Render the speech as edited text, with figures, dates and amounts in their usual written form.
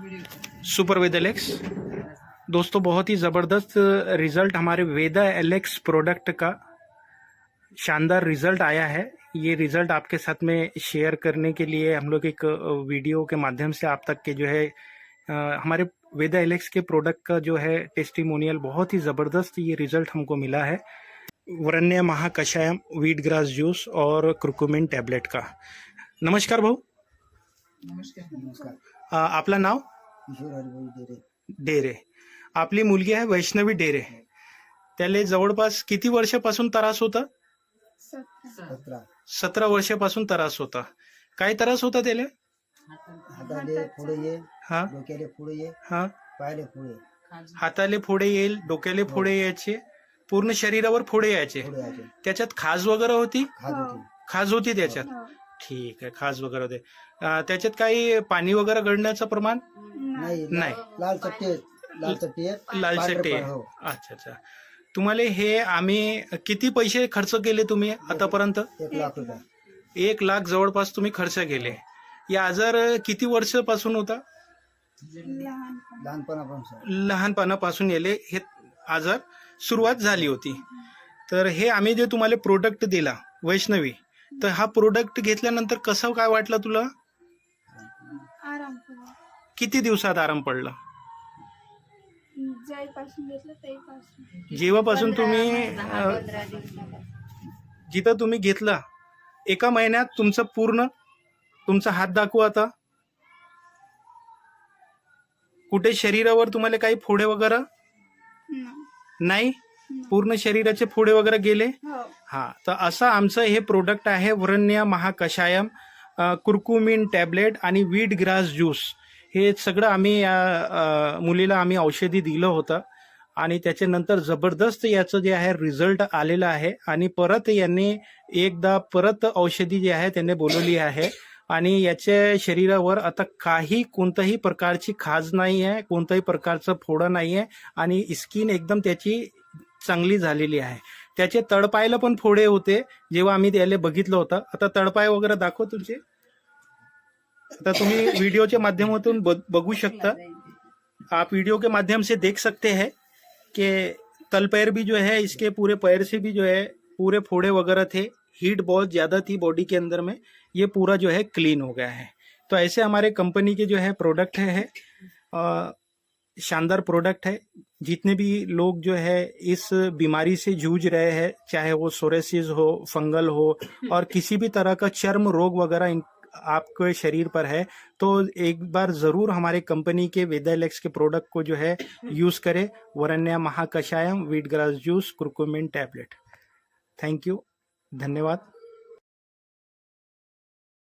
Super Veda Alex. दोस्तों बहुत ही ज़बरदस्त रिज़ल्ट हमारे वेदा एलेक्स प्रोडक्ट का शानदार रिज़ल्ट आया है। ये रिज़ल्ट आपके साथ में शेयर करने के लिए हम लोग एक वीडियो के माध्यम से आप तक के जो है हमारे वेदा एलेक्स के प्रोडक्ट का जो है टेस्टिमोनियल बहुत ही ज़बरदस्त ये रिज़ल्ट हमको मिला है। वरण्य महाकषायम, वीट ग्रास जूस और कुरकुमिन टॅबलेट का। नमस्कार भाऊ। नमस्कार। आपलं नाव? किशोर हरिभाऊ डेरे। डेरे। आपली मुलगी आहे वैष्णवी डेरे। त्याला जवळपास किती वर्षापासून त्रास होता? 17 वर्षापासून त्रास होता। काय त्रास होता त्याला? हाताले फोडे ये, हा डोक्याले फोडे ये, हा पायाले फोडे, हाताले फोडे येईल, डोक्याले फोडे यायचे, पूर्ण शरीरावर फोडे यायचे। फोडे यायचे। त्याच्यात खाज वगैरे होती? खाज होती। खाज होती त्याच्यात। ठीक आहे, खाज वगैरे होते। त्याच्यात काही पाणी वगैरे गळण्याचं प्रमाण? नाही। नाही। लाल चट्टे, लाल चट्टे, लाल पांढरे चट्टे। पाय, हो। अच्छा अच्छा। तुम्हाला हे आम्ही किती पैसे खर्च केले तुम्ही आतापर्यंत? 1 लाख रुपये। 1 लाख जवळपास तुम्ही खर्च केले। या आजार किती वर्षापासून होता? लहानपणापासून याले हे आजार सुरुवात झाली होती। तर हे आम्ही जे तुम्हाला प्रोडक्ट दिला वैष्णवी, तर हा प्रोडक्ट घेतल्यानंतर कसं काय वाटलं तुला? आराम पडला। किती दिवसात आराम पडला? जेव्हापासून घेतलं तेव्हापासून। जेव्हापासून तुम्ही जिथं तुम्ही घेतला एका महिन्यात तुमचं पूर्ण तुमचा हात दाखवा आता। कुठे शरीरावर तुम्हाला काही फोडे वगैरे नाही? पूर्ण शरीराचे फोडे वगैरे गेले? हा, तर असं आमचं हे प्रोडक्ट आहे वरण्य महाकषायम, कुरकुमिन टॅबलेट आणि वीट ग्रास ज्यूस। हे सगळं आम्ही मुलीला आम्ही औषधी दिलं होतं आणि त्याच्यानंतर जबरदस्त याचं जे आहे रिझल्ट आलेला आहे। आणि परत यांनी एकदा परत औषधी जी आहे त्यांनी बोलवली आहे आणि याच्या शरीरावर आता कोणत्याही प्रकारची खाज नाही आहे, कोणत्याही प्रकारचं फोडं नाही आहे आणि स्किन एकदम त्याची चांगली झालेली आहे। त्याचे तळपायला पण फोडे होते जेव्हा आम्ही त्याला बघितलं होतं। आता तळपाय वगैरे दाखव तुझे। आता तुम्ही वीडियो के माध्यमातून बघू शकता। आप वीडियो के माध्यम से देख सकते हैं कि तल पैर भी जो है इसके पूरे पैर से भी जो है पूरे फोड़े वगैरह थे, हीट बहुत ज़्यादा थी बॉडी के अंदर में, ये पूरा जो है क्लीन हो गया है। तो ऐसे हमारे कंपनी के जो है प्रोडक्ट है शानदार प्रोडक्ट है। जितने भी लोग जो है इस बीमारी से जूझ रहे हैं, चाहे वो सोरेसिस हो, फंगल हो और किसी भी तरह का चर्म रोग वगैरह आपके शरीर पर है, तो एक बार जरूर हमारे कंपनी के वेदा एलेक्स के प्रोडक्ट को जो है यूज करें। वरण्य महाकषायम, wheat grass juice, curcumin tablet. Thank you, धन्यवाद।